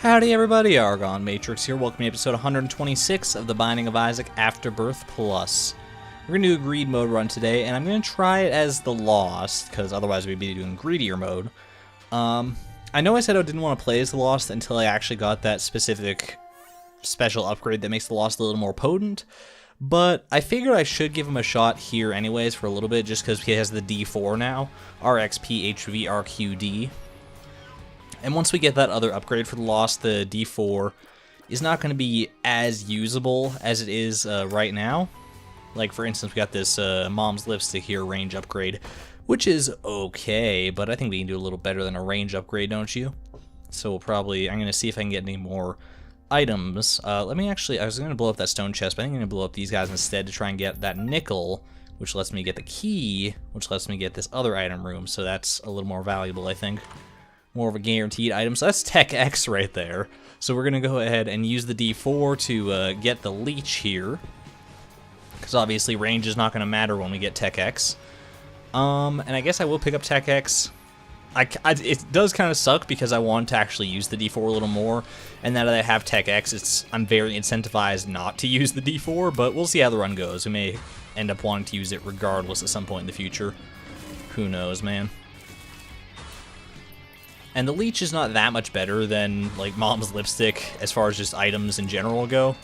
Howdy everybody, ArgonMatrix here, welcome to episode 126 of The Binding of Isaac Afterbirth Plus. We're going to do a greed mode run today, and I'm going to try it as the Lost, because otherwise we'd be doing greedier mode. I know I said I didn't want to play as the Lost until I actually got that specific special upgrade that makes the Lost a little more potent, but I figured I should give him a shot here anyways for a little bit, just because he has the D4 now, RXPH VRQD. And once we get that other upgrade for the Lost, the D4 is not going to be as usable as it is right now. Like, for instance, we got this Mom's Lipstick here range upgrade, which is okay, but I think we can do a little better than a range upgrade, don't you? So we'll probably, I'm going to see if I can get any more items. Let me actually, I was going to blow up that stone chest, but I think I'm going to blow up these guys instead to try and get that nickel, which lets me get the key, which lets me get this other item room, so that's a little more valuable, I think. More of a guaranteed item, so that's Tech X right there. So we're going to go ahead and use the D4 to get the leech here, because obviously range is not going to matter when we get Tech X. And I guess I will pick up Tech X. It does kind of suck because I want to actually use the D4 a little more, and now that I have Tech X, I'm very incentivized not to use the D4, but we'll see how the run goes. We may end up wanting to use it regardless at some point in the future. Who knows, man. And the leech is not that much better than, like, Mom's Lipstick as far as just items in general go.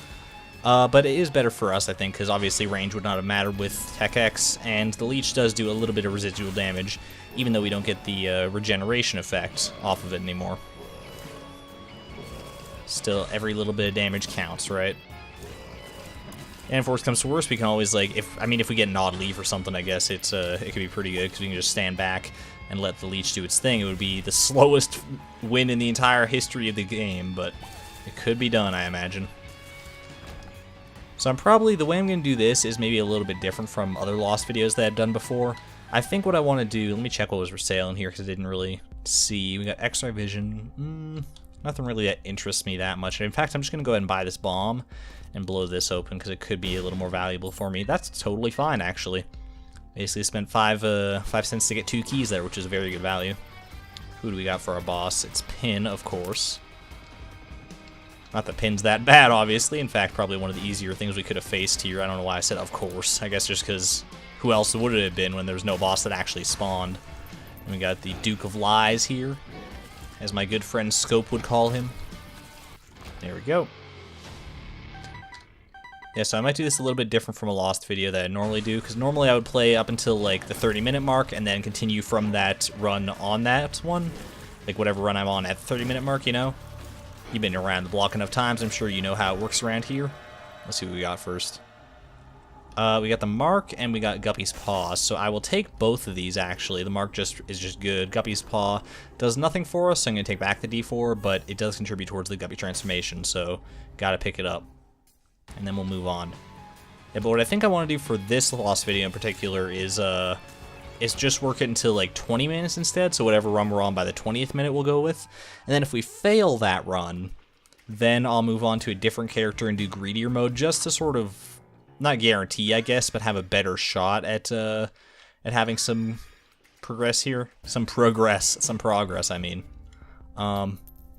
But it is better for us, I think, because obviously range would not have mattered with Tech X, and the leech does do a little bit of residual damage, even though we don't get the regeneration effect off of it anymore. Still, every little bit of damage counts, right? And if worse comes to worse, we can always, like, if we get an odd leaf or something, I guess it could be pretty good, because we can just stand back and let the leech do its thing. It would be the slowest win in the entire history of the game, but it could be done, I imagine. So the way I'm going to do this is maybe a little bit different from other Lost videos that I've done before. I think what I want to do, let me check what was for sale in here, because I didn't really see. We got X-ray vision, nothing really that interests me that much. In fact, I'm just going to go ahead and buy this bomb and blow this open, because it could be a little more valuable for me. That's totally fine, actually. Basically spent 5 cents to get 2 keys there, which is a very good value. Who do we got for our boss? It's Pin, of course. Not that Pin's that bad, obviously. In fact, probably one of the easier things we could have faced here. I don't know why I said of course. I guess just because who else would it have been when there was no boss that actually spawned? And we got the Duke of Lies here, as my good friend Scope would call him. There we go. Yeah, so I might do this a little bit different from a Lost video that I normally do, because normally I would play up until like the 30-minute mark and then continue from that run on that one. Like whatever run I'm on at the 30-minute mark, you know? You've been around the block enough times, I'm sure you know how it works around here. Let's see what we got first. We got the Mark and we got Guppy's Paw, so I will take both of these actually. The Mark is just good. Guppy's Paw does nothing for us, so I'm going to take back the D4, but it does contribute towards the Guppy transformation, so gotta pick it up. And then we'll move on. Yeah, but what I think I want to do for this Lost video in particular is just work it until like 20 minutes instead, so whatever run we're on by the 20th minute we'll go with. And then if we fail that run, then I'll move on to a different character and do greedier mode, just to sort of, not guarantee I guess, but have a better shot at having some progress here. Some progress I mean.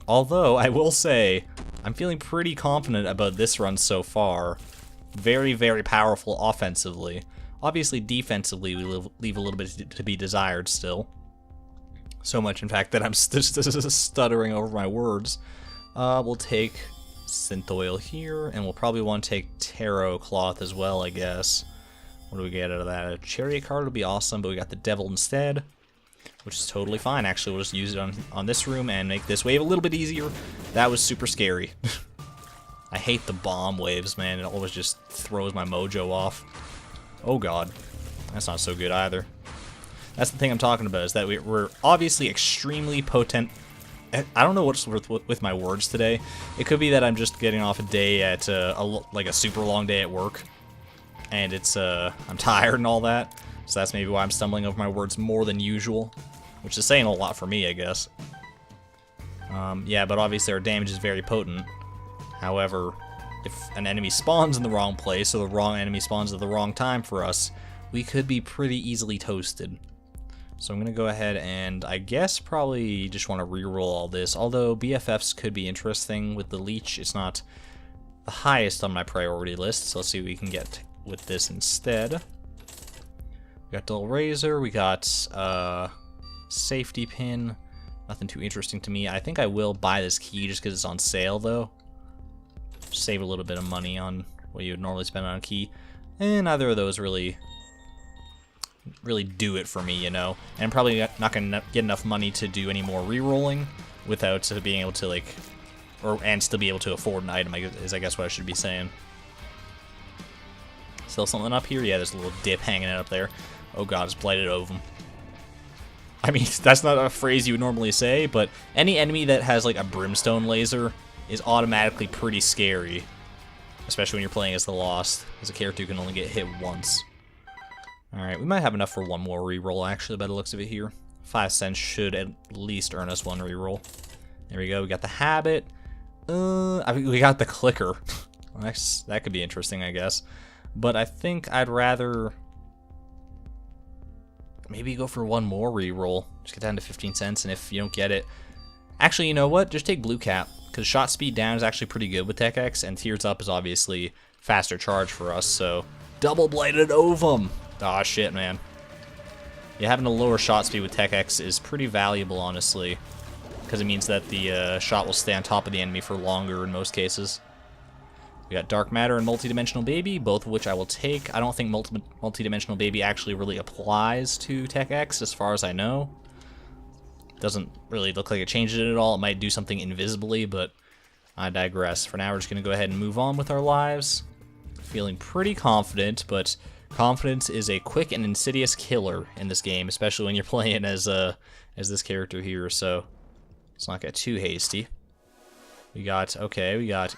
Although, I will say, I'm feeling pretty confident about this run so far. Very, very powerful offensively. Obviously, defensively, we leave a little bit to be desired still. So much, in fact, that I'm stuttering over my words. We'll take Synth Oil here, and we'll probably want to take Tarot Cloth as well, I guess. What do we get out of that? A Chariot card would be awesome, but we got the Devil instead, which is totally fine. Actually, we'll just use it on this room and make this wave a little bit easier. That was super scary. I hate the bomb waves, man. It always just throws my mojo off. Oh god. That's not so good either. That's the thing I'm talking about, is that we're obviously extremely potent. I don't know what's with my words today. It could be that I'm just getting off a day at, like a super long day at work. And I'm tired and all that. So that's maybe why I'm stumbling over my words more than usual, which is saying a lot for me, I guess. Yeah, but obviously our damage is very potent. However, if an enemy spawns in the wrong place, or the wrong enemy spawns at the wrong time for us, we could be pretty easily toasted. So I'm going to go ahead and I guess probably just want to reroll all this. Although BFFs could be interesting with the leech. It's not the highest on my priority list. So let's see what we can get with this instead. We got dull razor. We got safety pin. Nothing too interesting to me. I think I will buy this key just because it's on sale though. Save a little bit of money on what you would normally spend on a key. And neither of those really do it for me, you know. And I'm probably not going to get enough money to do any more re-rolling without being able to, like, and still be able to afford an item, is I guess what I should be saying. Still something up here? Yeah, there's a little dip hanging out up there. Oh god, it's blighted ovum. I mean, that's not a phrase you would normally say, but any enemy that has, like, a brimstone laser is automatically pretty scary. Especially when you're playing as the Lost, as a character who can only get hit once. Alright, we might have enough for one more reroll, actually, by the looks of it here. 5 cents should at least earn us one reroll. There we go, we got the habit. We got the clicker. That could be interesting, I guess. But I think I'd rather maybe go for one more reroll. Just get down to 15 cents, and if you don't get it... Actually, you know what? Just take blue cap, because shot speed down is actually pretty good with Tech X, and tears up is obviously faster charge for us, so... Double bladed ovum! Aw, shit, man. Yeah, having a lower shot speed with Tech X is pretty valuable, honestly. Because it means that the shot will stay on top of the enemy for longer in most cases. We got Dark Matter and Multidimensional Baby, both of which I will take. I don't think Multidimensional Baby actually really applies to Tech X, as far as I know. Doesn't really look like it changes it at all. It might do something invisibly, but I digress. For now, we're just going to go ahead and move on with our lives. Feeling pretty confident, but... Confidence is a quick and insidious killer in this game, especially when you're playing as this character here, so let's not get too hasty. We got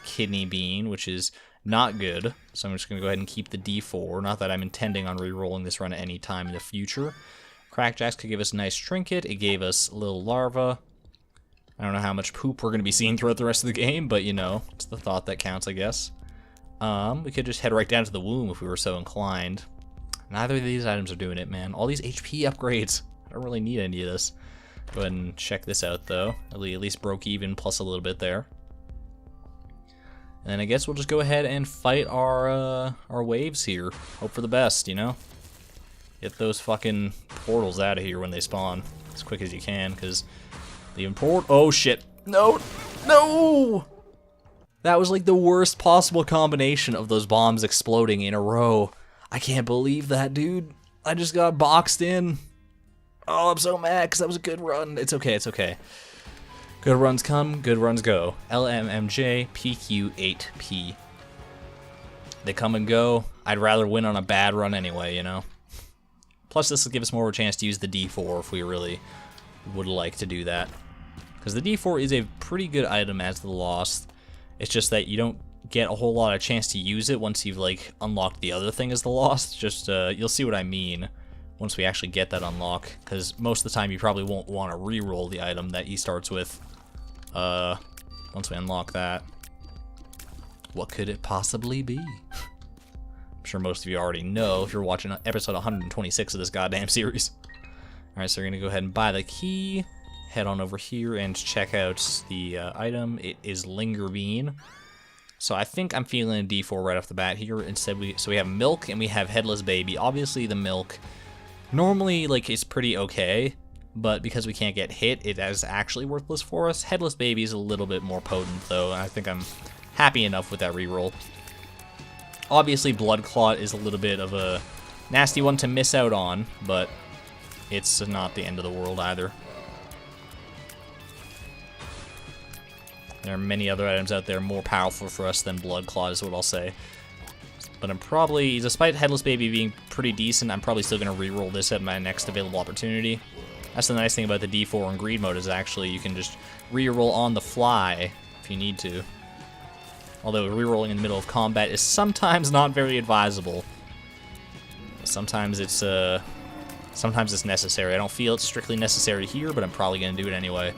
Kidney Bean, which is not good, so I'm just going to go ahead and keep the D4, not that I'm intending on re-rolling this run at any time in the future. Crackjacks could give us a nice trinket, it gave us a little larva. I don't know how much poop we're going to be seeing throughout the rest of the game, but you know, it's the thought that counts, I guess. We could just head right down to the womb if we were so inclined. Neither of these items are doing it, man. All these HP upgrades. I don't really need any of this. Go ahead and check this out, though. At least broke even plus a little bit there. And then I guess we'll just go ahead and fight our waves here. Hope for the best, you know? Get those fucking portals out of here when they spawn as quick as you can, because the import... Oh, shit. No! No! That was like the worst possible combination of those bombs exploding in a row. I can't believe that, dude. I just got boxed in. Oh, I'm so mad because that was a good run. It's okay, it's okay. Good runs come, good runs go. LMMJ PQ8P. They come and go. I'd rather win on a bad run anyway, you know? Plus, this will give us more of a chance to use the D4 if we really would like to do that. Because the D4 is a pretty good item as the Lost. It's just that you don't get a whole lot of chance to use it once you've, like, unlocked the other thing as the Lost. Just, you'll see what I mean once we actually get that unlock. Because most of the time you probably won't want to re-roll the item that he starts with. Once we unlock that. What could it possibly be? I'm sure most of you already know if you're watching episode 126 of this goddamn series. Alright, so we're going to go ahead and buy the key. Head on over here and check out the item. It is Linger Bean. So I think I'm feeling a D4 right off the bat here. Instead, we have milk and we have Headless Baby. Obviously, the milk normally is pretty okay, but because we can't get hit, it is actually worthless for us. Headless Baby is a little bit more potent, though. I think I'm happy enough with that reroll. Obviously, Blood Clot is a little bit of a nasty one to miss out on, but it's not the end of the world either. There are many other items out there more powerful for us than Blood Clot is what I'll say. But I'm probably, despite Headless Baby being pretty decent, I'm probably still going to reroll this at my next available opportunity. That's the nice thing about the D4 in Greed mode is actually you can just reroll on the fly if you need to. Although rerolling in the middle of combat is sometimes not very advisable. Sometimes it's necessary. I don't feel it's strictly necessary here, but I'm probably going to do it anyway.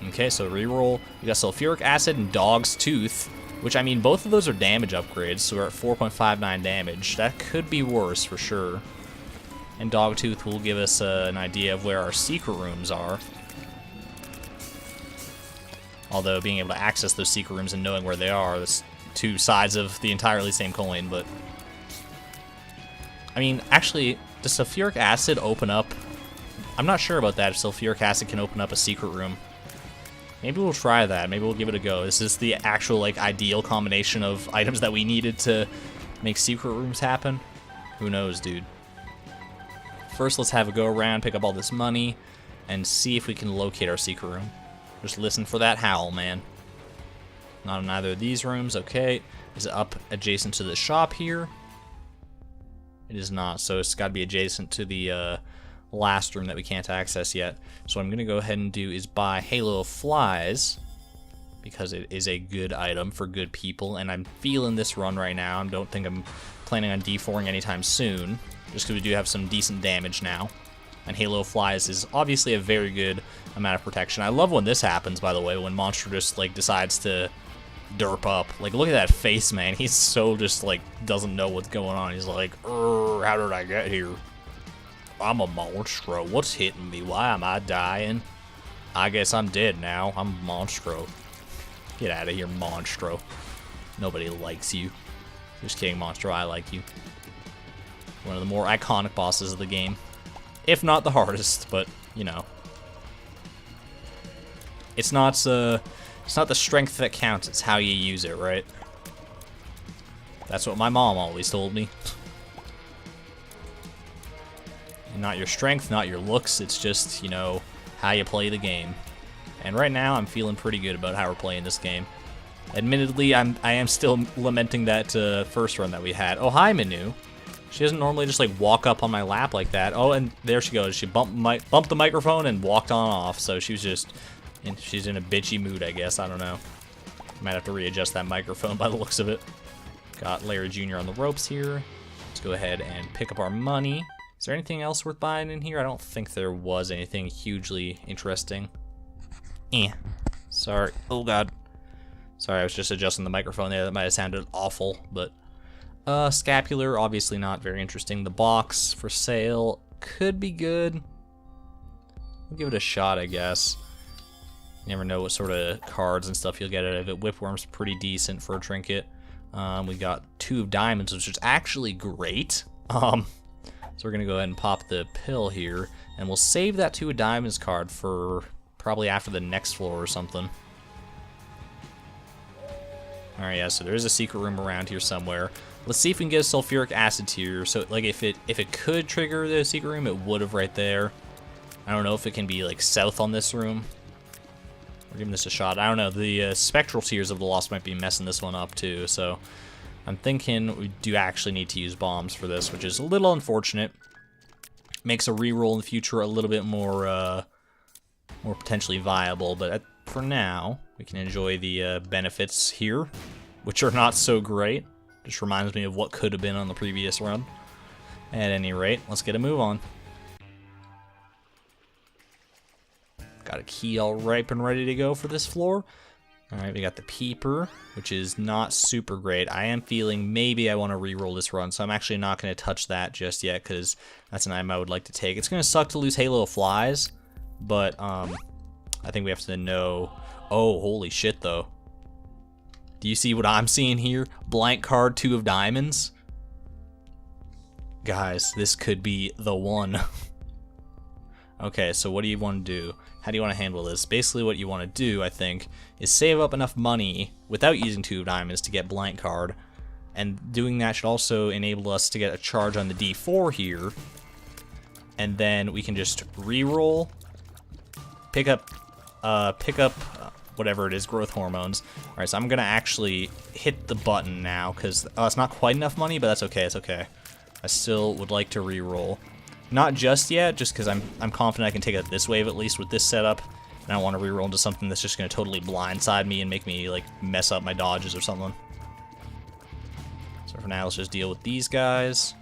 Okay, so reroll. We got Sulfuric Acid and Dog's Tooth, which, I mean, both of those are damage upgrades, so we're at 4.59 damage. That could be worse, for sure. And Dogtooth will give us an idea of where our secret rooms are. Although being able to access those secret rooms and knowing where they are, that's two sides of the entirely same coin, but... I mean, actually, does sulfuric acid open up... I'm not sure about that, if sulfuric acid can open up a secret room. Maybe we'll try that. Maybe we'll give it a go. Is this the actual, like, ideal combination of items that we needed to make secret rooms happen? Who knows, dude. First, let's have a go around, pick up all this money, and see if we can locate our secret room. Just listen for that howl, man. Not in either of these rooms. Okay. Is it up adjacent to the shop here? It is not, so it's got to be adjacent to the last room that we can't access yet. So what I'm going to go ahead and do is buy Halo of Flies, because it is a good item for good people, and I'm feeling this run right now. I don't think I'm planning on D4ing anytime soon, just because we do have some decent damage now. And Halo of Flies is obviously a very good amount of protection. I love when this happens, by the way, when Monster just, like, decides to derp up. Like, look at that face, man. He's so just, like, doesn't know what's going on. He's like, how did I get here? I'm a monstro. What's hitting me? Why am I dying? I guess I'm dead now. I'm monstro. Get out of here, monstro. Nobody likes you. Just kidding, monstro. I like you. One of the more iconic bosses of the game. If not the hardest, but, you know. It's not the strength that counts, it's how you use it, right? That's what my mom always told me. And not your strength, not your looks, it's just, you know, how you play the game. And right now, I'm feeling pretty good about how we're playing this game. Admittedly, I am still lamenting that first run that we had. Oh, hi, Manu. She doesn't normally just, like, walk up on my lap like that. Oh, and there she goes. She bumped the microphone and walked on off, so she was just... she's in a bitchy mood, I guess. I don't know. Might have to readjust that microphone by the looks of it. Got Larry Jr. on the ropes here. Let's go ahead and pick up our money. Is there anything else worth buying in here? I don't think there was anything hugely interesting. Sorry. Oh, God. Sorry, I was just adjusting the microphone there. That might have sounded awful, but... scapular, obviously not very interesting. The box for sale could be good. We'll give it a shot, I guess. You never know what sort of cards and stuff you'll get out of it. Whipworm's pretty decent for a trinket. We got 2 of diamonds, which is actually great. So we're going to go ahead and pop the pill here, and we'll save that 2 of diamonds card for probably after the next floor or something. Alright, yeah, so there is a secret room around here somewhere. Let's see if we can get a sulfuric acid tier. So, like, if it could trigger the secret room, it would have right there. I don't know if it can be, like, south on this room. We're giving this a shot. I don't know. The spectral tears of the lost might be messing this one up, too. So, I'm thinking we do actually need to use bombs for this, which is a little unfortunate. Makes a reroll in the future a little bit more potentially viable. But for now, we can enjoy the benefits here, which are not so great. Just reminds me of what could have been on the previous run. At any rate, let's get a move on. Got a key all ripe and ready to go for this floor. Alright, we got the peeper, which is not super great. I am feeling maybe I want to re-roll this run, so I'm actually not going to touch that just yet, because that's an item I would like to take. It's going to suck to lose Halo of Flies, but I think we have to know... Oh, holy shit, though. Do you see what I'm seeing here? Blank card, 2 of diamonds. Guys, this could be the one. Okay, so what do you want to do? How do you want to handle this? Basically what you want to do, I think, is save up enough money without using 2 of diamonds to get blank card. And doing that should also enable us to get a charge on the D4 here. And then we can just re-roll, pick up whatever it is, growth hormones. Alright, so I'm going to actually hit the button now, because it's not quite enough money, but that's okay, it's okay. I still would like to re-roll. Not just yet, just because I'm confident I can take it this wave at least with this setup, and I don't want to re-roll into something that's just going to totally blindside me and make me, like, mess up my dodges or something. So for now, let's just deal with these guys.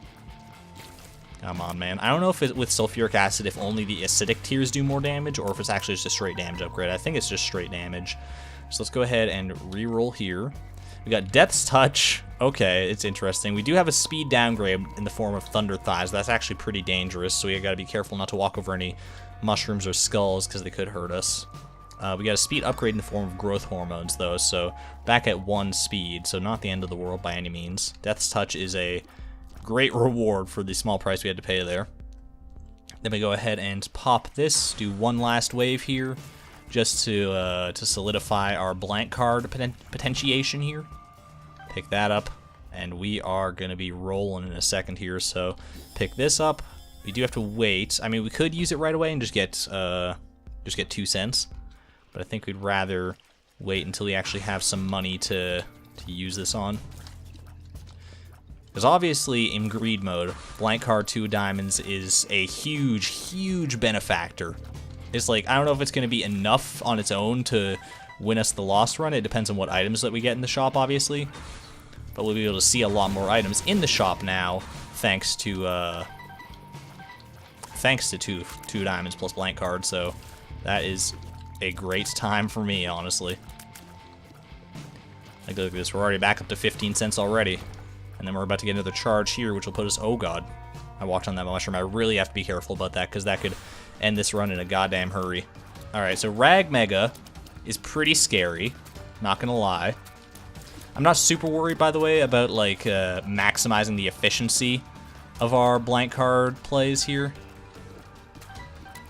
Come on, man. I don't know if it, with sulfuric acid, if only the acidic tiers do more damage, or if it's actually just a straight damage upgrade. I think it's just straight damage. So let's go ahead and re-roll here. We got Death's Touch. Okay, it's interesting. We do have a speed downgrade in the form of Thunder Thighs. That's actually pretty dangerous, so we gotta be careful not to walk over any mushrooms or skulls because they could hurt us. We got a speed upgrade in the form of growth hormones, though, so back at 1 speed, so not the end of the world by any means. Death's Touch is a great reward for the small price we had to pay there. Then we go ahead and pop this, do one last wave here, just to solidify our blank card potentiation here. Pick that up, and we are going to be rolling in a second here, so pick this up. We do have to wait. I mean, we could use it right away and just get 2 cents, but I think we'd rather wait until we actually have some money to use this on. Because obviously, in greed mode, blank card 2 diamonds is a huge, huge benefactor. It's like, I don't know if it's going to be enough on its own to win us the lost run. It depends on what items that we get in the shop, obviously. But we'll be able to see a lot more items in the shop now, thanks to two diamonds plus blank card. So that is a great time for me, honestly. Like, look at this, we're already back up to 15 cents already. And then we're about to get another charge here, which will put us... Oh, God. I walked on that mushroom. I really have to be careful about that, because that could end this run in a goddamn hurry. Alright, so Rag Mega is pretty scary. Not gonna lie. I'm not super worried, by the way, about, like, maximizing the efficiency of our blank card plays here.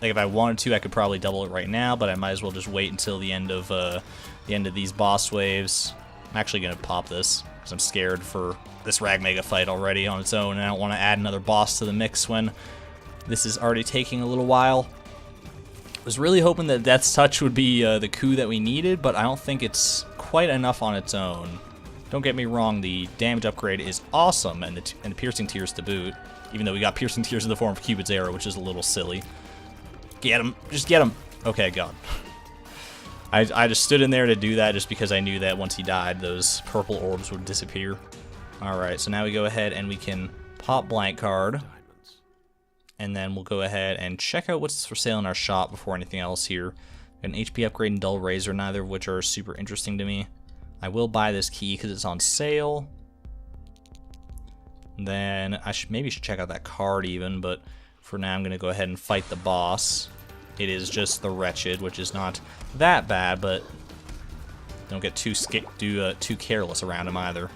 Like, if I wanted to, I could probably double it right now, but I might as well just wait until the end of these boss waves. I'm actually gonna pop this, because I'm scared for this Rag Mega fight already on its own, and I don't want to add another boss to the mix when this is already taking a little while. I was really hoping that Death's Touch would be the coup that we needed, but I don't think it's quite enough on its own. Don't get me wrong, the damage upgrade is awesome, and the Piercing Tears to boot, even though we got Piercing Tears in the form of Cupid's Arrow, which is a little silly. Get him! Just get him! Okay, God. I just stood in there to do that just because I knew that once he died, those purple orbs would disappear. Alright, so now we go ahead and we can pop blank card. And then we'll go ahead and check out what's for sale in our shop before anything else here. An HP upgrade and Dull Razor, neither of which are super interesting to me. I will buy this key because it's on sale. Then I maybe should check out that card even, but for now I'm going to go ahead and fight the boss. It is just the Wretched, which is not that bad, but don't get too careless around him either.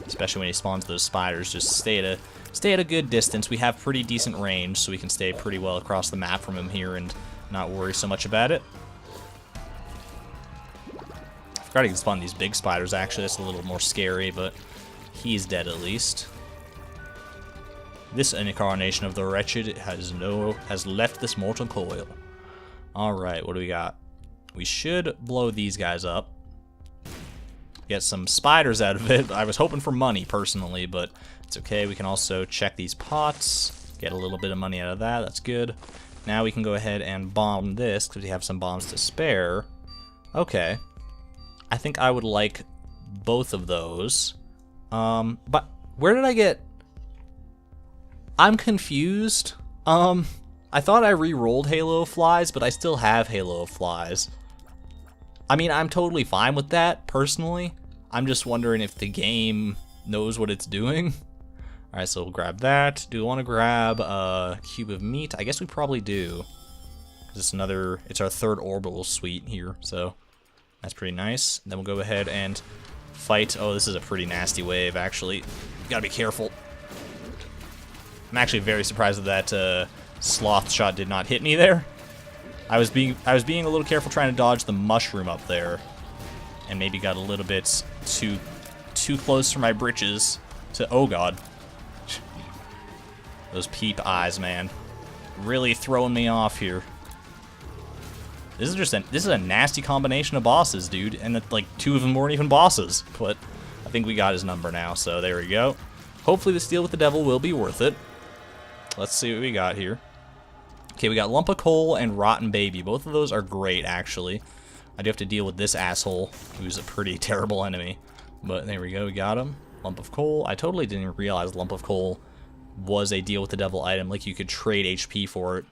Especially when he spawns those spiders, just stay at a good distance. We have pretty decent range, so we can stay pretty well across the map from him here and not worry so much about it. I forgot he can spawn these big spiders, actually. That's a little more scary, but he's dead at least. This incarnation of the Wretched has left this mortal coil. Alright, what do we got? We should blow these guys up. Get some spiders out of it. I was hoping for money, personally, but it's okay. We can also check these pots, get a little bit of money out of that. That's good. Now we can go ahead and bomb this, because we have some bombs to spare. Okay. I think I would like both of those. But where did I get... I'm confused. I thought I re-rolled Halo of Flies, but I still have Halo of Flies. I mean, I'm totally fine with that, personally. I'm just wondering if the game knows what it's doing. Alright, so we'll grab that. Do we want to grab a cube of meat? I guess we probably do. It's our third orbital suite here, so that's pretty nice. Then we'll go ahead and fight. Oh, this is a pretty nasty wave, actually. Gotta be careful. I'm actually very surprised that sloth shot did not hit me there. I was being a little careful trying to dodge the mushroom up there, and maybe got a little bit too close for my britches to... Oh, God. Those peep eyes, man. Really throwing me off here. This is a nasty combination of bosses, dude, and like 2 of them weren't even bosses, but I think we got his number now, so there we go. Hopefully this deal with the devil will be worth it. Let's see what we got here. Okay, we got Lump of Coal and Rotten Baby. Both of those are great, actually. I do have to deal with this asshole, who's a pretty terrible enemy. But there we go, we got him. Lump of Coal. I totally didn't realize Lump of Coal was a deal with the devil item. Like, you could trade HP for it.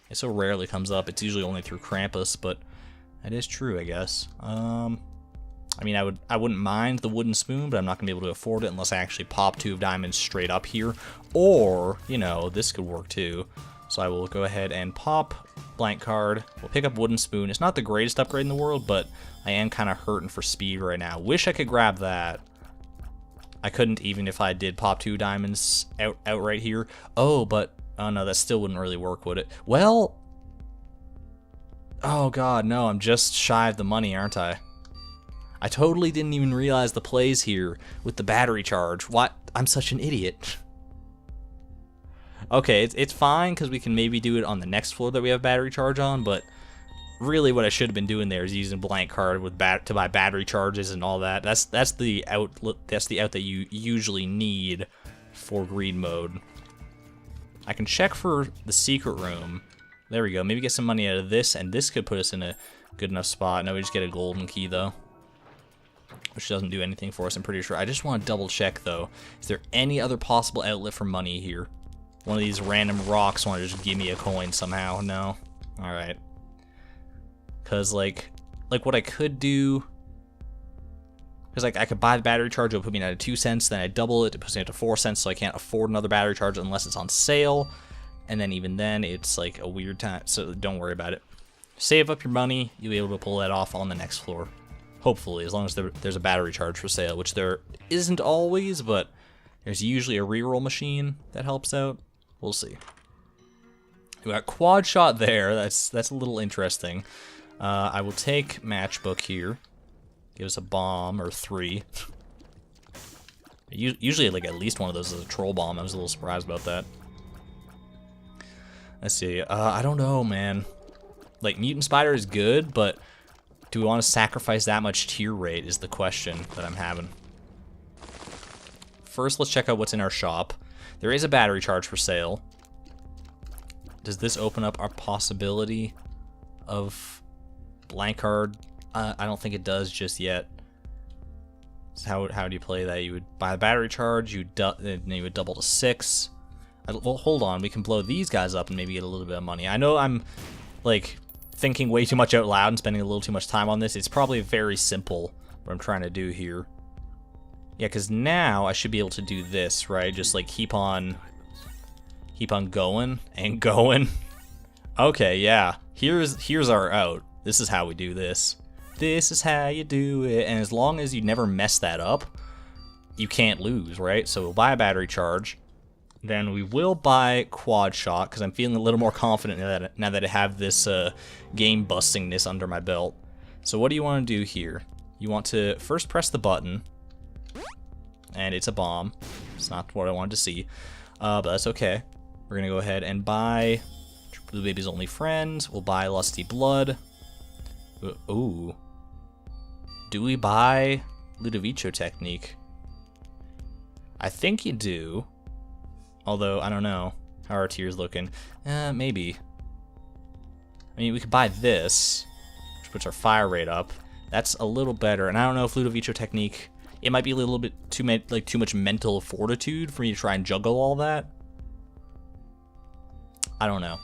It so rarely comes up. It's usually only through Krampus, but That is true, I guess. I mean, I wouldn't mind the wooden spoon, but I'm not gonna be able to afford it unless I actually pop 2 of diamonds straight up here. Or, you know, this could work too. So I will go ahead and pop blank card. We'll pick up wooden spoon. It's not the greatest upgrade in the world, but I am kind of hurting for speed right now. Wish I could grab that. I couldn't even if I did pop 2 diamonds out right here. Oh, but oh no, that still wouldn't really work, would it? Well, oh god, no, I'm just shy of the money, aren't I? I totally didn't even realize the plays here with the battery charge. What? I'm such an idiot. Okay, it's fine because we can maybe do it on the next floor that we have battery charge on, but really what I should have been doing there is using blank card with to buy battery charges and all that. That's the out that you usually need for greed mode. I can check for the secret room. There we go. Maybe get some money out of this, and this could put us in a good enough spot. Now we just get a golden key though, which doesn't do anything for us, I'm pretty sure. I just want to double check though. Is there any other possible outlet for money here? One of these random rocks want to just give me a coin somehow? No? Alright. Because, like what I could do... Because, like, I could buy the battery charge, it would put me at 2 cents, then I double it, it puts me up to 4 cents, so I can't afford another battery charge unless it's on sale. And then even then, it's, like, a weird time, so don't worry about it. Save up your money, you'll be able to pull that off on the next floor. Hopefully, as long as there's a battery charge for sale, which there isn't always, but there's usually a reroll machine that helps out. We'll see. We got quad shot there. That's a little interesting. I will take matchbook here. Give us a bomb or 3. Usually, like at least one of those is a troll bomb. I was a little surprised about that. Let's see. I don't know, man. Like mutant spider is good, but do we want to sacrifice that much tier rate? Is the question that I'm having. First, let's check out what's in our shop. There is a battery charge for sale. Does this open up our possibility of blank card? I don't think it does just yet. So how do you play that? You would buy the battery charge, then you would double to 6. Well, hold on. We can blow these guys up and maybe get a little bit of money. I know I'm, like, thinking way too much out loud and spending a little too much time on this. It's probably very simple what I'm trying to do here. Yeah, because now I should be able to do this, right? Just like keep on going and going. Okay, yeah. Here's our out. This is how we do this. This is how you do it. And as long as you never mess that up, you can't lose, right? So we'll buy a battery charge. Then we will buy quad shot because I'm feeling a little more confident now that I have this game bustingness under my belt. So what do you want to do here? You want to first press the button. And it's a bomb. It's not what I wanted to see. But that's okay. We're going to go ahead and buy Blue Baby's Only Friend. We'll buy Lusty Blood. Ooh. Do we buy Ludovico Technique? I think you do. Although, I don't know how our tier's looking. Maybe. I mean, we could buy this, which puts our fire rate up. That's a little better. And I don't know if Ludovico Technique... It might be a little bit too much mental fortitude for me to try and juggle all that. I don't know.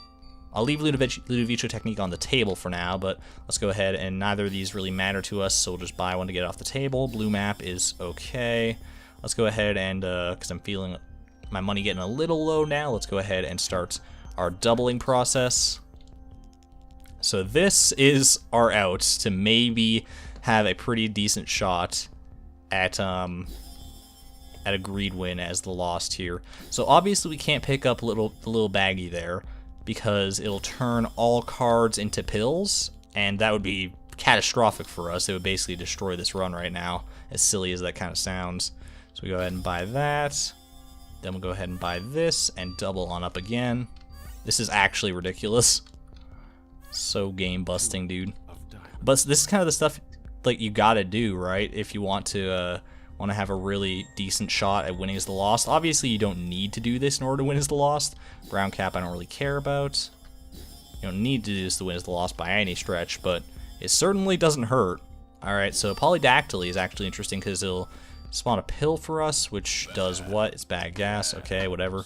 I'll leave Ludovico Technique on the table for now, but let's go ahead, and neither of these really matter to us, so we'll just buy one to get off the table. Blue map is okay. Let's go ahead and, because I'm feeling my money getting a little low now, let's go ahead and start our doubling process. So this is our out to maybe have a pretty decent shot at a greed win as the lost here. So obviously we can't pick up the little baggie there because it'll turn all cards into pills, and that would be catastrophic for us. It would basically destroy this run right now, as silly as that kind of sounds. So we go ahead and buy that. Then we'll go ahead and buy this and double on up again. This is actually ridiculous. So game busting, dude. But this is kind of the stuff like you gotta do, right? If you want to have a really decent shot at winning as the lost. Obviously, you don't need to do this in order to win as the lost. Brown cap, I don't really care about. You don't need to do this to win as the lost by any stretch, but it certainly doesn't hurt. All right, so polydactyly is actually interesting because it'll spawn a pill for us, which does what? It's bad gas. Okay, whatever.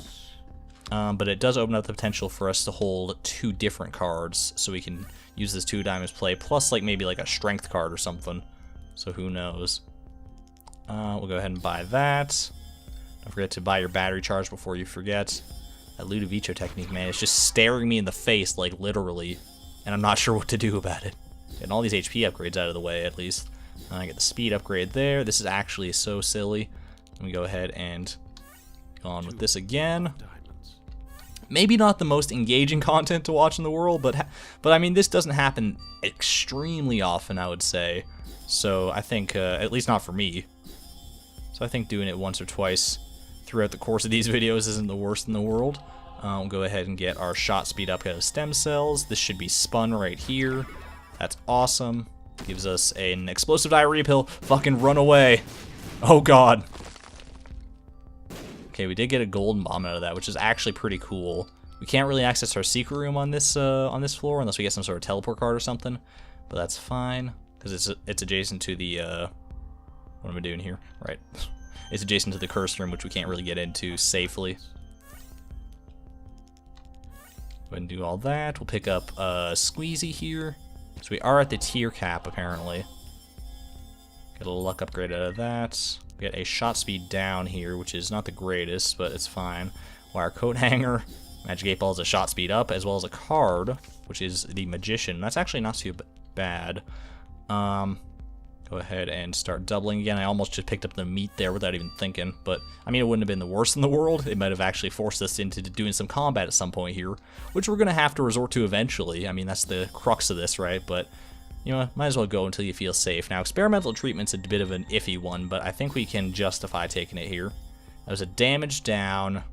but it does open up the potential for us to hold 2 different cards, so we can use this 2 diamonds play, plus like maybe like a strength card or something. So who knows? We'll go ahead and buy that. Don't forget to buy your battery charge before you forget. That Ludovico technique, man, it's just staring me in the face, like literally, and I'm not sure what to do about it. Getting all these HP upgrades out of the way, at least. I get the speed upgrade there. This is actually so silly. Let me go ahead and go on with this again. Maybe not the most engaging content to watch in the world, but I mean, this doesn't happen extremely often, I would say. So I think, at least not for me. So I think doing it once or twice throughout the course of these videos isn't the worst in the world. We'll go ahead and get our shot speed up out of stem cells. This should be spun right here. That's awesome. Gives us an explosive diarrhea pill. Fucking run away. Oh god. Okay, we did get a golden bomb out of that, which is actually pretty cool. We can't really access our secret room on this floor unless we get some sort of teleport card or something, but that's fine because it's adjacent to the what am I doing here? Right, it's adjacent to the curse room, which we can't really get into safely. Go ahead and do all that. We'll pick up Squeezy here. So we are at the tier cap apparently. Get a luck upgrade out of that. Get a shot speed down here, which is not the greatest, but it's fine. Wire coat hanger. Magic 8 Ball is a shot speed up, as well as a card, which is the Magician. That's actually not too bad. Go ahead and start doubling again. I almost just picked up the meat there without even thinking, but I mean, it wouldn't have been the worst in the world. It might have actually forced us into doing some combat at some point here, which we're going to have to resort to eventually. I mean, that's the crux of this, right? But you know, might as well go until you feel safe. Now, experimental treatment's a bit of an iffy one, but I think we can justify taking it here. There's a damage down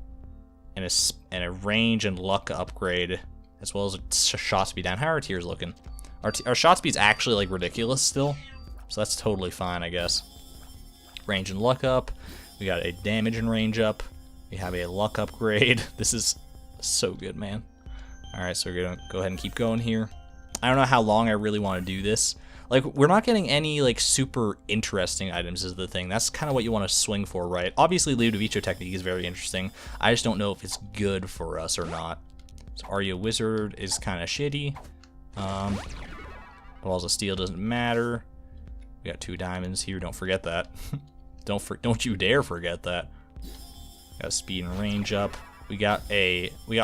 and a range and luck upgrade, as well as a shot speed down. How are our tiers looking? Our shot speed's actually like ridiculous still, so that's totally fine, I guess. Range and luck up. We got a damage and range up. We have a luck upgrade. This is so good, man. All right, so we're gonna go ahead and keep going here. I don't know how long I really want to do this. Like, we're not getting any, like, super interesting items is the thing. That's kind of what you want to swing for, right? Obviously, Ludovico technique is very interesting. I just don't know if it's good for us or not. So, Arya Wizard is kind of shitty. Balls of Steel doesn't matter. We got 2 diamonds here. Don't forget that. Don't you dare forget that. Got speed and range up. We got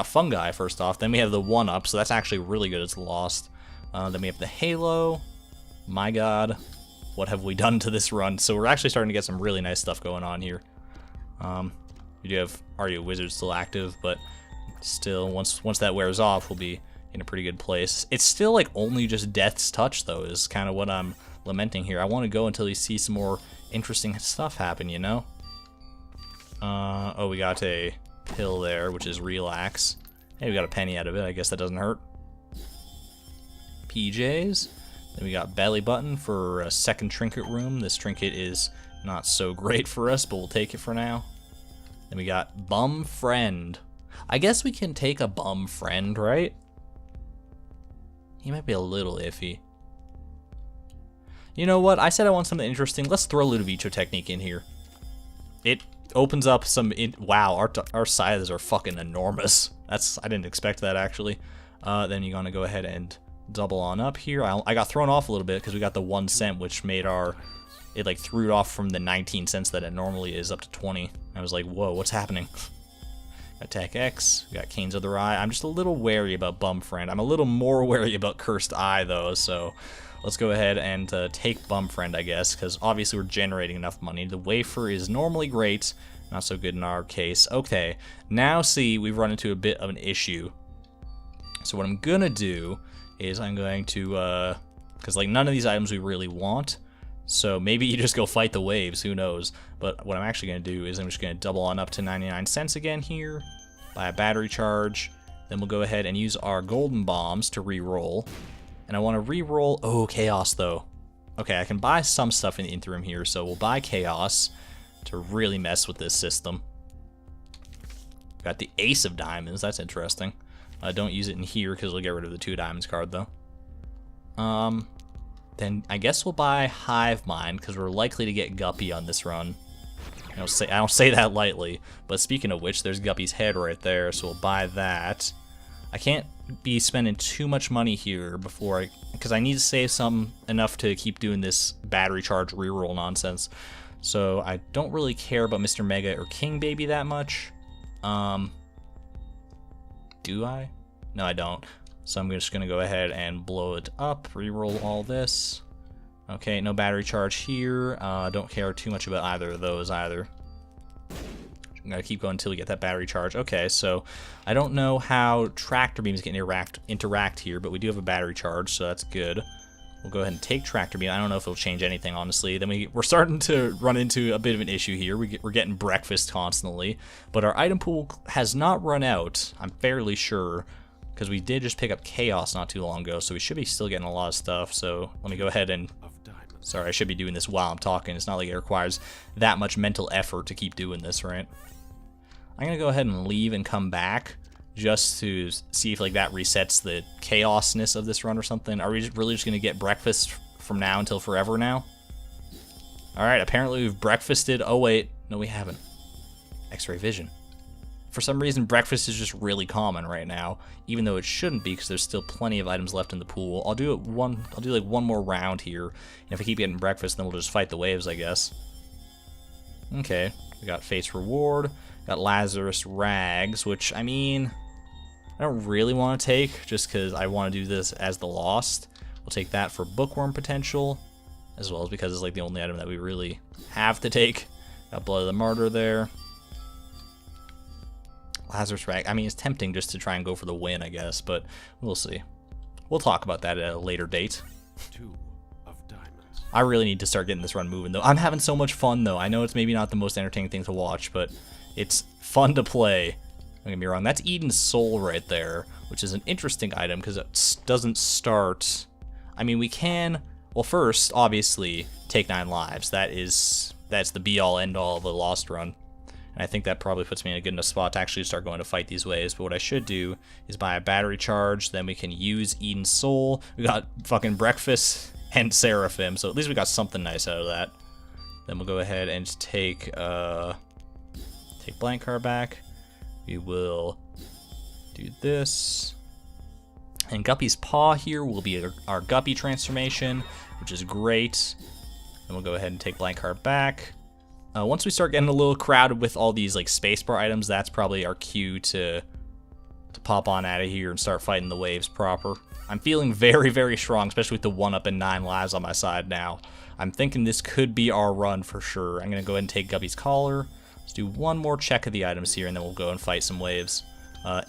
fungi first off. Then we have the 1-up, so that's actually really good. It's lost. Then we have the Halo. My god, what have we done to this run? So we're actually starting to get some really nice stuff going on here. We do have Arya Wizard still active, but still, once that wears off, we'll be in a pretty good place. It's still like only just Death's Touch, though, is kind of what I'm lamenting here. I want to go until you see some more interesting stuff happen, you know? Oh, we got a pill there, which is Relax. Hey, we got a penny out of it. I guess that doesn't hurt. PJs. Then we got Belly Button for a second trinket room. This trinket is not so great for us, but we'll take it for now. Then we got Bum Friend. I guess we can take a Bum Friend, right? He might be a little iffy. You know what? I said I want something interesting. Let's throw Ludovico technique in here. It opens up some... wow, our sizes are fucking enormous. I didn't expect that, actually. Then you're going to go ahead and double on up here. I got thrown off a little bit because we got the 1 cent, which made it like threw it off from the 19 cents that it normally is up to 20. I was like, whoa, what's happening? Attack X, we got Kane's Other Eye. I'm just a little wary about Bum Friend. I'm a little more wary about Cursed Eye, though, so let's go ahead and take Bum Friend, I guess, because obviously we're generating enough money. The wafer is normally great, not so good in our case. Okay, now see, we've run into a bit of an issue. So what I'm gonna do is I'm going to, because like none of these items we really want, so maybe you just go fight the waves, who knows. But what I'm actually going to do is I'm just going to double on up to 99 cents again here, buy a battery charge, then we'll go ahead and use our golden bombs to re-roll. And I want to re-roll, oh, Chaos though. Okay, I can buy some stuff in the interim here, so we'll buy Chaos to really mess with this system. Got the Ace of Diamonds, that's interesting. Don't use it in here because we'll get rid of the 2 diamonds card though. Then I guess we'll buy Hive Mind because we're likely to get Guppy on this run. I don't say that lightly. But speaking of which, there's Guppy's head right there, so we'll buy that. I can't be spending too much money here because I need to save some enough to keep doing this battery charge reroll nonsense. So I don't really care about Mr. Mega or King Baby that much. Do I? No, I don't. So I'm just gonna go ahead and blow it up, reroll all this. Okay, no battery charge here. Don't care too much about either of those either. I'm gonna keep going until we get that battery charge. Okay, so I don't know how tractor beams can interact here, but we do have a battery charge, so that's good. We'll go ahead and take tractor beam. I don't know if it'll change anything, honestly. Then we're starting to run into a bit of an issue here. We're getting breakfast constantly, but our item pool has not run out, I'm fairly sure, because we did just pick up chaos not too long ago, so we should be still getting a lot of stuff. So let me go ahead and... Sorry, I should be doing this while I'm talking. It's not like it requires that much mental effort to keep doing this, right? I'm gonna go ahead and leave and come back just to see if like that resets the chaosness of this run or something. Are we really just gonna get breakfast from now until forever now? Alright, apparently we've breakfasted. Oh wait, no we haven't. X-ray vision. For some reason, breakfast is just really common right now, even though it shouldn't be because there's still plenty of items left in the pool. I'll do like one more round here, and if I keep getting breakfast, then we'll just fight the waves, I guess. Okay, we got face reward, got Lazarus rags, which I mean, I don't really want to take just because I want to do this as the lost. We'll take that for bookworm potential, as well as because it's like the only item that we really have to take. Got blood of the martyr there. Lazarus rag. I mean, it's tempting just to try and go for the win, I guess, but we'll see. We'll talk about that at a later date. 2 of diamonds. I really need to start getting this run moving, though. I'm having so much fun, though. I know it's maybe not the most entertaining thing to watch, but it's fun to play. Don't get me wrong. That's Eden's Soul right there, which is an interesting item because it doesn't start... I mean, we can... Well, first, obviously, take 9 lives. That's the be-all, end-all of the Lost run. And I think that probably puts me in a good enough spot to actually start going to fight these waves. But what I should do is buy a battery charge, then we can use Eden's Soul. We got fucking breakfast and Seraphim, so at least we got something nice out of that. Then we'll go ahead and take blank card back. We will do this. And Guppy's Paw here will be our Guppy transformation, which is great. Then we'll go ahead and take blank card back. Once we start getting a little crowded with all these like spacebar items, that's probably our cue to pop on out of here and start fighting the waves proper. I'm feeling very, very strong, especially with the 1-up and 9 lives on my side now. I'm thinking this could be our run for sure. I'm going to go ahead and take Guppy's Collar. Let's do one more check of the items here, and then we'll go and fight some waves.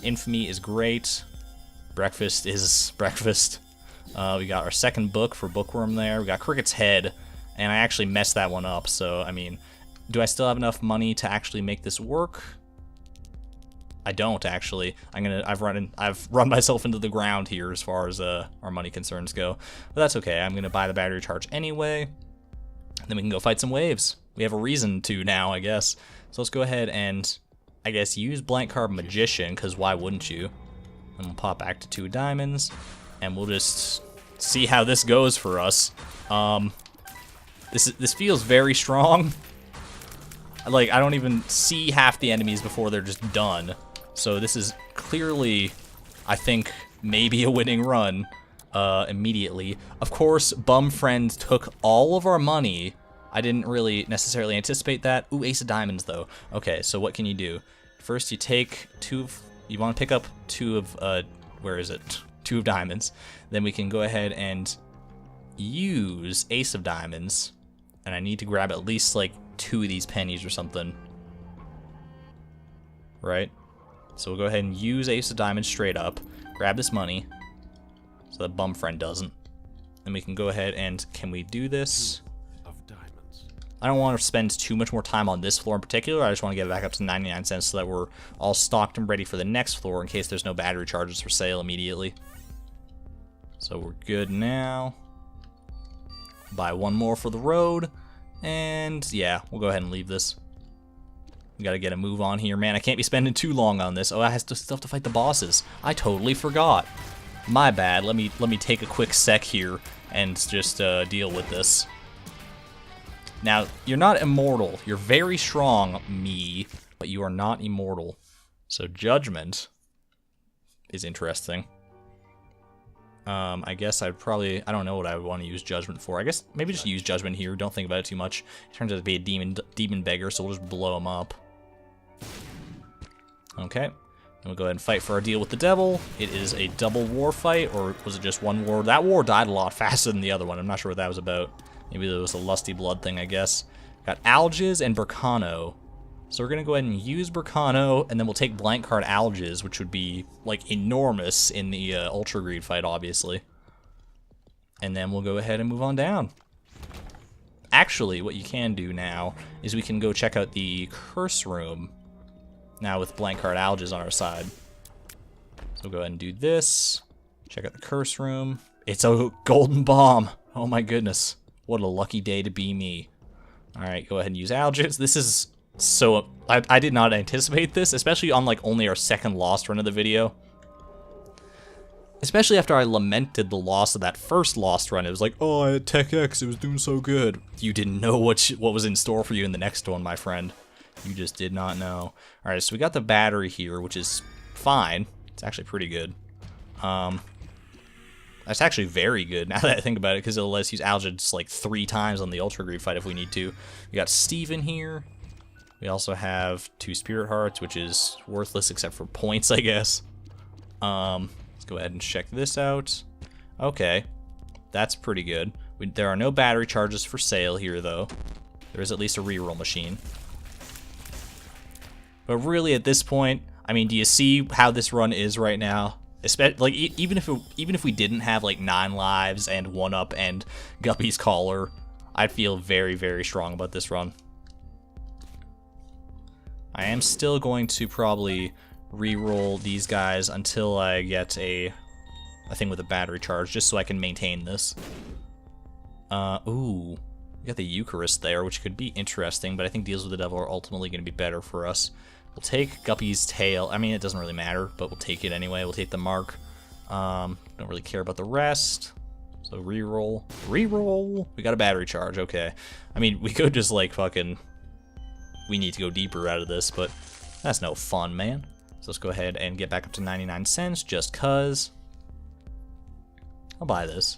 Infamy is great. Breakfast is breakfast. We got our second book for Bookworm there. We got Cricket's Head, and I actually messed that one up, so I mean... Do I still have enough money to actually make this work? I don't actually. I've run myself into the ground here as far as our money concerns go. But that's okay. I'm gonna buy the battery charge anyway. And then we can go fight some waves. We have a reason to now, I guess. So let's go ahead and I guess use blank card Magician, because why wouldn't you? And we'll pop back to 2 diamonds, and we'll just see how this goes for us. This feels very strong. Like, I don't even see half the enemies before they're just done. So this is clearly, I think, maybe a winning run immediately. Of course, Bum Friend took all of our money. I didn't really necessarily anticipate that. Ooh, Ace of Diamonds, though. Okay, so what can you do? First, you take 2 of... You want to pick up 2 of... where is it? 2 of Diamonds. Then we can go ahead and use Ace of Diamonds. And I need to grab at least, like, 2 of these pennies or something. Right? So we'll go ahead and use Ace of Diamonds straight up. Grab this money. So that Bum Friend doesn't. Then we can go ahead and... Can we do this? 2 of diamonds. I don't want to spend too much more time on this floor in particular. I just want to get it back up to 99 cents so that we're all stocked and ready for the next floor in case there's no battery charges for sale immediately. So we're good now. Buy 1 more for the road. And yeah, we'll go ahead and leave this. We gotta get a move on here, man. I can't be spending too long on this. Oh, I still have to fight the bosses. I totally forgot. My bad. Let me take a quick sec here and just deal with this. Now, you're not immortal. You're very strong, me, but you are not immortal. So Judgment is interesting. I guess I don't know what I would want to use Judgment for. I guess maybe just use Judgment here. Don't think about it too much. It turns out to be a demon beggar, so we'll just blow him up. Okay. Then we'll go ahead and fight for our deal with the devil. It is a double war fight, or was it just one war? That war died a lot faster than the other one. I'm not sure what that was about. Maybe it was a lusty blood thing, I guess. Got Algiz and Burkano. So we're going to go ahead and use Burkano, and then we'll take blank card Algiz, which would be, like, enormous in the Ultra Greed fight, obviously. And then we'll go ahead and move on down. Actually, what you can do now is we can go check out the Curse Room, now with blank card Algiz on our side. So we'll go ahead and do this. Check out the Curse Room. It's a golden bomb. Oh my goodness. What a lucky day to be me. Alright, go ahead and use Algiz. This is... So, I did not anticipate this, especially on, like, only our second lost run of the video. Especially after I lamented the loss of that first lost run. It was like, oh, I had Tech X, it was doing so good. You didn't know what was in store for you in the next one, my friend. You just did not know. Alright, so we got the battery here, which is fine. It's actually pretty good. That's actually very good, now that I think about it, because it'll let us use Algiz, like, 3 times on the Ultra Greed fight if we need to. We got Steven here. We also have 2 Spirit Hearts, which is worthless except for points, I guess. Let's go ahead and check this out. Okay, that's pretty good. There are no battery charges for sale here, though. There is at least a reroll machine. But really, at this point, I mean, do you see how this run is right now? Like, even if we didn't have like 9 lives and 1-up and Guppy's Collar, I'd feel very, very strong about this run. I am still going to probably re-roll these guys until I get a thing with a battery charge, just so I can maintain this. Ooh, we got the Eucharist there, which could be interesting, but I think Deals with the Devil are ultimately going to be better for us. We'll take Guppy's Tail. I mean, it doesn't really matter, but we'll take it anyway. We'll take the Mark. Don't really care about the rest. So re-roll. Re-roll! We got a battery charge, okay. I mean, we could just, like, fucking... We need to go deeper out of this, but that's no fun, man. So let's go ahead and get back up to 99 cents, just cuz. I'll buy this.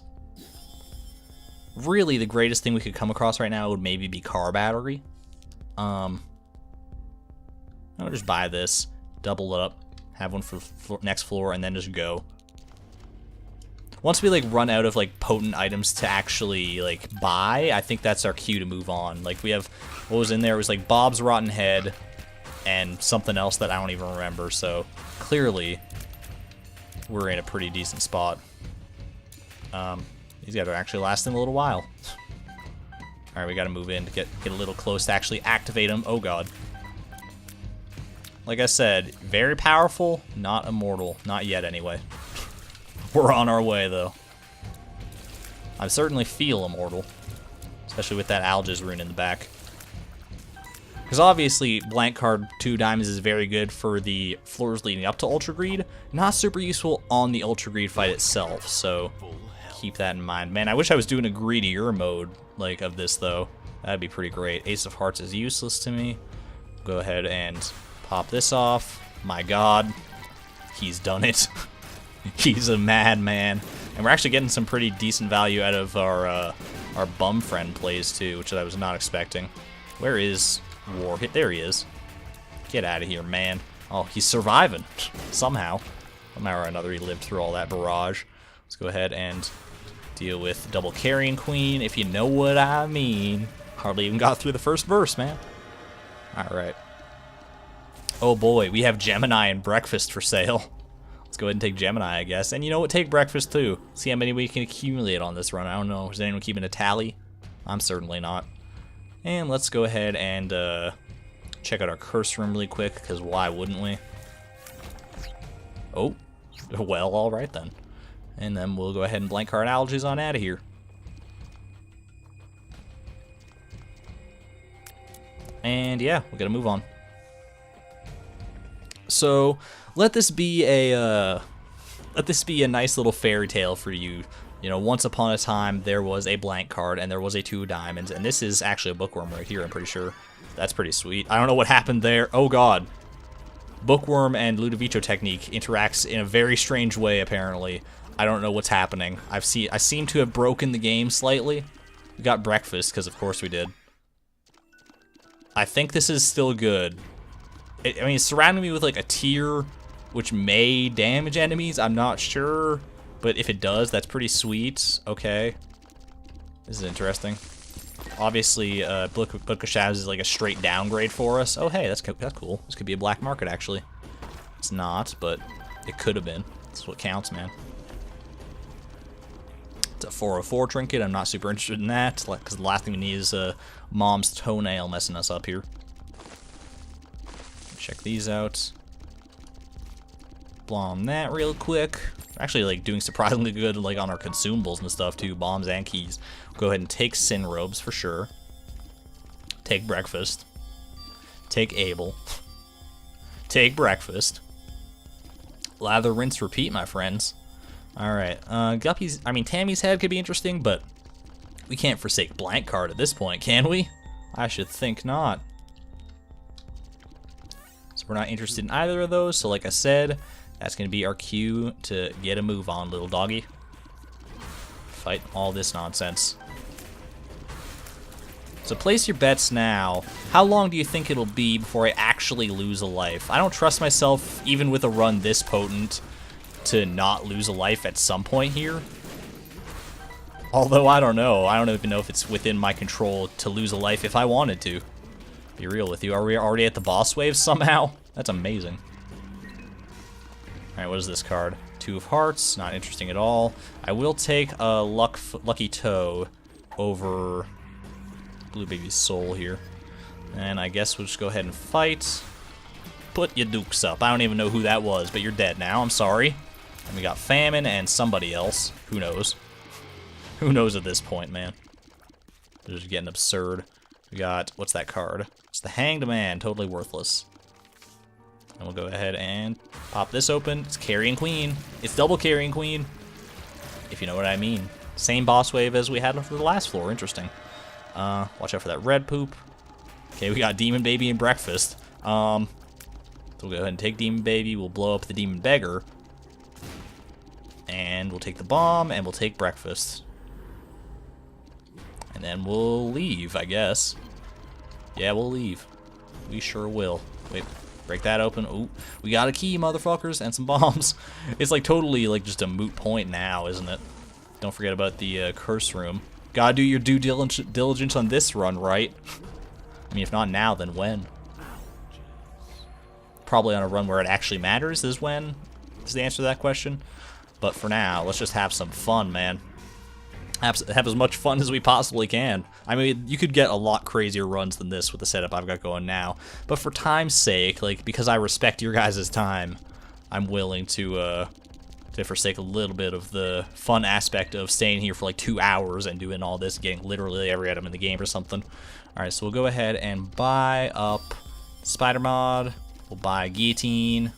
Really, the greatest thing we could come across right now would maybe be car battery. I'll just buy this, double it up, have one for the next floor, and then just go. Once we, like, run out of, like, potent items to actually, like, buy, I think that's our cue to move on. Like, we have, what was in there? It was, like, Bob's Rotten Head and something else that I don't even remember, so clearly we're in a pretty decent spot. These guys are actually lasting a little while. Alright, we gotta move in to get a little close to actually activate them. Oh, God. Like I said, very powerful, not immortal. Not yet, anyway. We're on our way, though. I certainly feel immortal. Especially with that Algiz rune in the back. Because obviously, blank card 2 diamonds is very good for the floors leading up to Ultra Greed. Not super useful on the Ultra Greed fight itself, so keep that in mind. Man, I wish I was doing a greedier mode, like, of this, though. That'd be pretty great. Ace of Hearts is useless to me. Go ahead and pop this off. My God. He's done it. He's a madman. And we're actually getting some pretty decent value out of our bum friend plays, too, which I was not expecting. Where is War? There he is. Get out of here, man. Oh, he's surviving. Somehow. Somehow or another, he lived through all that barrage. Let's go ahead and deal with Double Carrying Queen, if you know what I mean. Hardly even got through the first verse, man. Alright. Oh boy, we have Gemini and Breakfast for sale. Let's go ahead and take Gemini, I guess. And you know what? Take Breakfast, too. See how many we can accumulate on this run. I don't know. Is anyone keeping a tally? I'm certainly not. And let's go ahead and check out our Curse Room really quick, because why wouldn't we? Oh. Well, alright then. And then we'll go ahead and blank card Algiz on out of here. And yeah, we gotta move on. So let this be a nice little fairy tale for you You know, once upon a time, there was a blank card, and there was a 2 diamonds, and this is actually a bookworm right here, I'm pretty sure. That's pretty sweet. I don't know what happened there. Oh, God. Bookworm and Ludovico technique interacts in a very strange way, apparently. I don't know what's happening. I seem to have broken the game slightly. We got breakfast, because of course we did. I think this is still good. I mean, it's surrounding me with, like, a tier, which may damage enemies. I'm not sure. But if it does, that's pretty sweet. Okay. This is interesting. Obviously, Book of Shadows is like a straight downgrade for us. Oh, hey, that's cool. This could be a black market, actually. It's not, but it could have been. That's what counts, man. It's a 404 trinket. I'm not super interested in that, because the last thing we need is Mom's toenail messing us up here. Check these out. Blom that real quick. Actually, like, doing surprisingly good, like, on our consumables and stuff, too. Bombs and keys. Go ahead and take Sin Robes, for sure. Take Breakfast. Take Abel. Take Breakfast. Lather, rinse, repeat, my friends. Alright, Guppy's, I mean, Tammy's head could be interesting, but we can't forsake blank card at this point, can we? I should think not. So we're not interested in either of those, so like I said, that's going to be our cue to get a move on, little doggy. Fight all this nonsense. So place your bets now. How long do you think it'll be before I actually lose a life? I don't trust myself, even with a run this potent, to not lose a life at some point here. Although, I don't know. I don't even know if it's within my control to lose a life if I wanted to. Be real with you. Are we already at the boss wave somehow? That's amazing. Alright, what is this card? 2 of Hearts, not interesting at all. I will take a Lucky Toe over Blue Baby's Soul here. And I guess we'll just go ahead and fight. Put your dukes up. I don't even know who that was, but you're dead now. I'm sorry. And we got Famine and somebody else. Who knows? Who knows at this point, man? This is getting absurd. We got, what's that card? It's the Hanged Man, totally worthless. And we'll go ahead and pop this open. It's Carrying Queen. It's double Carrying Queen, if you know what I mean. Same boss wave as we had for the last floor. Interesting. Watch out for that red poop. Okay, we got Demon Baby and Breakfast. So we'll go ahead and take Demon Baby. We'll blow up the Demon Beggar. And we'll take the bomb, and we'll take Breakfast. And then we'll leave, I guess. Yeah, we'll leave. We sure will. Wait. Break that open. Ooh, we got a key, motherfuckers, and some bombs. It's like totally like just a moot point now, isn't it? Don't forget about the curse room. Gotta do your due diligence on this run, right? I mean, if not now, then when? Probably on a run where it actually matters is when, is the answer to that question. But for now, let's just have some fun, man. Have as much fun as we possibly can. I mean, you could get a lot crazier runs than this with the setup I've got going now. But for time's sake, like, because I respect your guys' time, I'm willing to forsake a little bit of the fun aspect of staying here for like 2 hours and doing all this, getting literally every item in the game or something. Alright, so we'll go ahead and buy up Spider Mod. We'll buy Guillotine.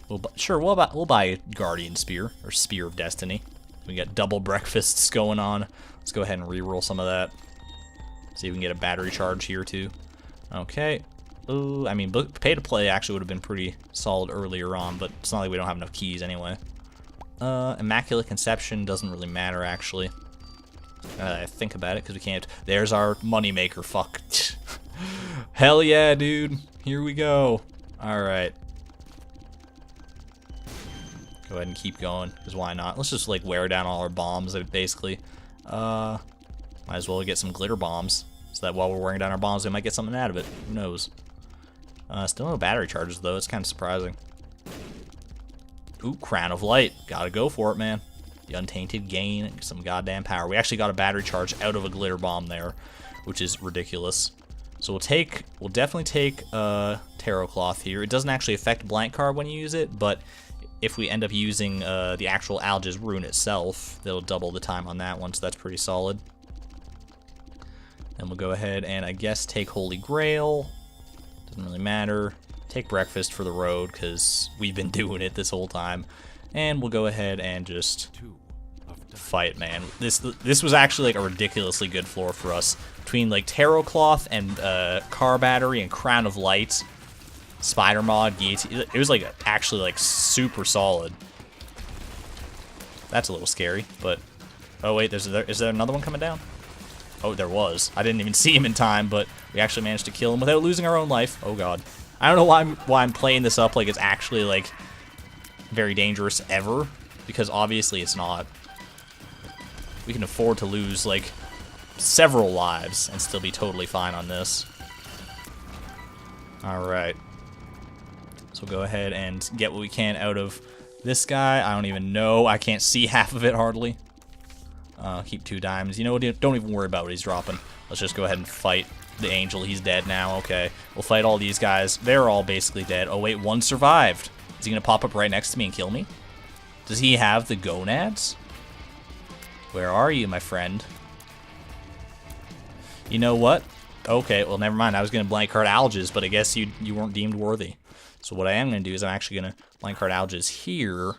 We'll buy Guardian Spear, or Spear of Destiny. We got double breakfasts going on. Let's go ahead and reroll some of that. See if we can get a battery charge here too. Okay. Ooh, I mean, pay to play actually would have been pretty solid earlier on, but it's not like we don't have enough keys anyway. Immaculate Conception doesn't really matter actually. I think about it because we can't. There's our moneymaker. Fuck. Hell yeah, dude. Here we go. All right. Go ahead and keep going, because why not? Let's just, like, wear down all our bombs, basically. Might as well get some glitter bombs, so that while we're wearing down our bombs, we might get something out of it. Who knows? Still no battery charges, though. It's kind of surprising. Ooh, Crown of Light. Gotta go for it, man. The Untainted Gain, some goddamn power. We actually got a battery charge out of a glitter bomb there, which is ridiculous. So we'll definitely take Tarot Cloth here. It doesn't actually affect blank card when you use it, but if we end up using the actual Alge's rune itself, that'll double the time on that one, so that's pretty solid. Then we'll go ahead and I guess take Holy Grail. Doesn't really matter. Take Breakfast for the road, because we've been doing it this whole time. And we'll go ahead and just 2 of fight, man. This was actually like a ridiculously good floor for us. Between like Tarot Cloth and Car Battery and Crown of Light, Spider Mod, Guillotine, it was like actually like super solid. That's a little scary, but oh wait, is there another one coming down? Oh, there was. I didn't even see him in time, but we actually managed to kill him without losing our own life. Oh god. I don't know why I'm playing this up like it's actually like very dangerous ever, because obviously it's not. We can afford to lose like several lives and still be totally fine on this. Alright. So go ahead and get what we can out of this guy. I don't even know. I can't see half of it hardly. Keep 2 diamonds. You know what? Don't even worry about what he's dropping. Let's just go ahead and fight the angel. He's dead now. Okay. We'll fight all these guys. They're all basically dead. Oh, wait. One survived. Is he going to pop up right next to me and kill me? Does he have the gonads? Where are you, my friend? You know what? Okay, well, never mind. I was going to blank card Alges, but I guess you weren't deemed worthy. So what I am going to do is I'm actually going to blank card Alges here,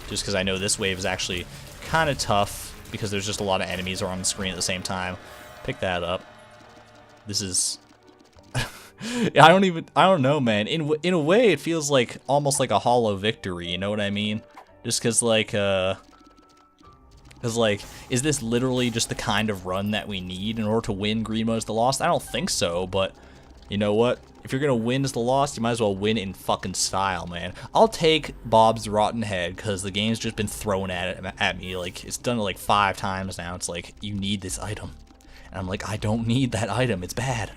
just because I know this wave is actually kind of tough, because there's just a lot of enemies are on the screen at the same time. Pick that up. This is... I don't know, man. In a way, it feels like almost like a hollow victory, you know what I mean? Just because, like, is this literally just the kind of run that we need in order to win Green Mode as the Lost? I don't think so, but you know what? If you're gonna win as the Lost, you might as well win in fucking style, man. I'll take Bob's Rotten Head, because the game's just been thrown at me. Like, it's done it like 5 times now. It's like, you need this item. And I'm like, I don't need that item. It's bad.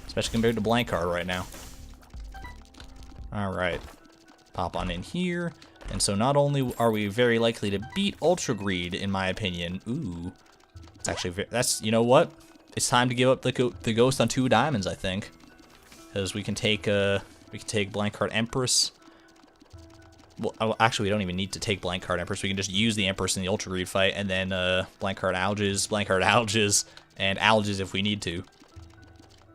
Especially compared to blank card right now. Alright. Pop on in here. And so not only are we very likely to beat Ultra Greed, in my opinion. Ooh. It's actually, that's, you know what? It's time to give up the ghost on 2 diamonds, I think. Because we can take blank card Empress. Well, actually, we don't even need to take blank card Empress. We can just use the Empress in the Ultra Greed fight, and then blank card Alges, and Alges if we need to.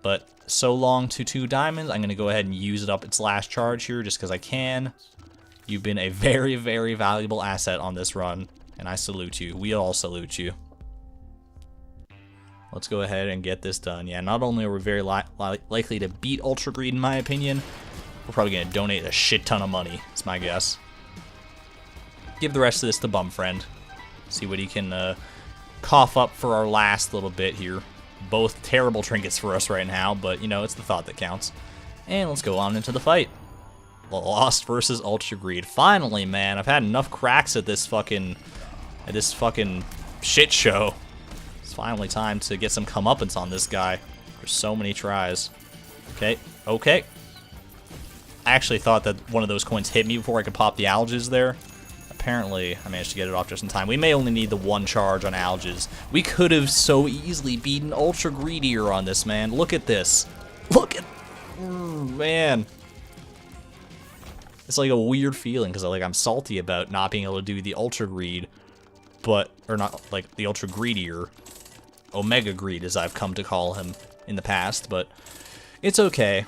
But so long to 2 diamonds. I'm going to go ahead and use it up its last charge here, just because I can. You've been a very, very valuable asset on this run, and I salute you. We all salute you. Let's go ahead and get this done. Yeah, not only are we very likely to beat Ultra Greed, in my opinion, we're probably going to donate a shit ton of money. It's my guess. Give the rest of this to Bum Friend. See what he can cough up for our last little bit here. Both terrible trinkets for us right now, but, you know, it's the thought that counts. And let's go on into the fight. Lost versus Ultra Greed. Finally, man, I've had enough cracks at this fucking shit show. It's finally time to get some comeuppance on this guy. There's so many tries. Okay, okay. I actually thought that one of those coins hit me before I could pop the Alges there. Apparently, I managed to get it off just in time. We may only need the 1 charge on Alges. We could have so easily beaten Ultra Greedier on this, man. Look at this. Look at... man. It's like a weird feeling, because I'm salty about not being able to do the Ultra Greed, but, or not, like, the Ultra Greedier. Omega Greed, as I've come to call him in the past, but it's okay.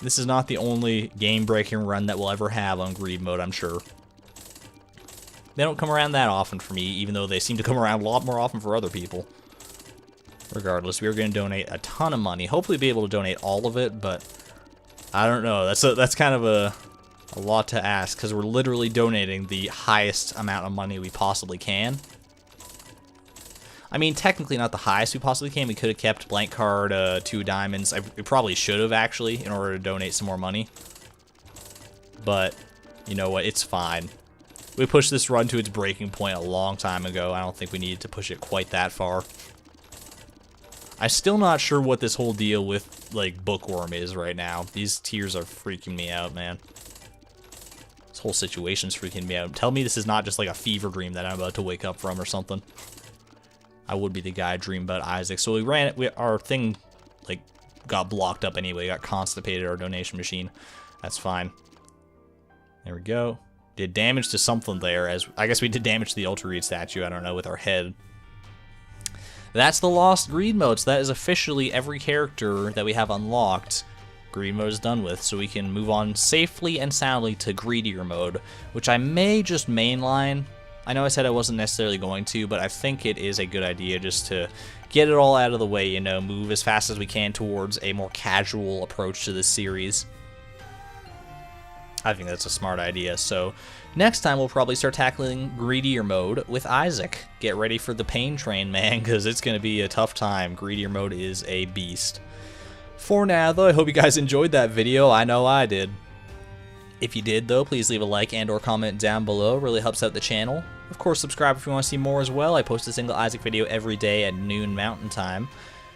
This is not the only game-breaking run that we'll ever have on Greed Mode, I'm sure. They don't come around that often for me, even though they seem to come around a lot more often for other people. Regardless, we're going to donate a ton of money. Hopefully be able to donate all of it, but I don't know. That's kind of a lot to ask, because we're literally donating the highest amount of money we possibly can. I mean, technically not the highest we possibly can. We could have kept blank card 2 diamonds. We probably should have, actually, in order to donate some more money. But, you know what? It's fine. We pushed this run to its breaking point a long time ago. I don't think we needed to push it quite that far. I'm still not sure what this whole deal with, like, Bookworm is right now. These tears are freaking me out, man. This whole situation's freaking me out. Tell me this is not just, like, a fever dream that I'm about to wake up from or something. I would be the guy dreaming about Isaac. So our thing, like, got blocked up anyway. Got constipated, our donation machine. That's fine. There we go. Did damage to something there, as I guess we did damage to the Ultra Greed statue, I don't know, with our head. That's the Lost Greed Mode, so that is officially every character that we have unlocked. Greed Mode is done with, so we can move on safely and soundly to Greedier Mode, which I may just mainline, I know I said I wasn't necessarily going to, but I think it is a good idea just to get it all out of the way, you know, move as fast as we can towards a more casual approach to this series. I think that's a smart idea. So next time we'll probably start tackling greedier mode with Isaac. Get ready for the pain train, man, because it's going to be a tough time. Greedier mode is a beast. For now, though, I hope you guys enjoyed that video. I know I did. If you did, though, please leave a like and or comment down below. It really helps out the channel. Of course, subscribe if you want to see more as well. I post a single Isaac video every day at noon Mountain Time.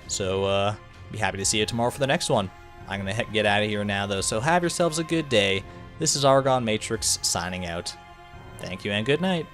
So, be happy to see you tomorrow for the next one. I'm going to get out of here now, though, so have yourselves a good day. This is ArgonMatrix signing out. Thank you and good night.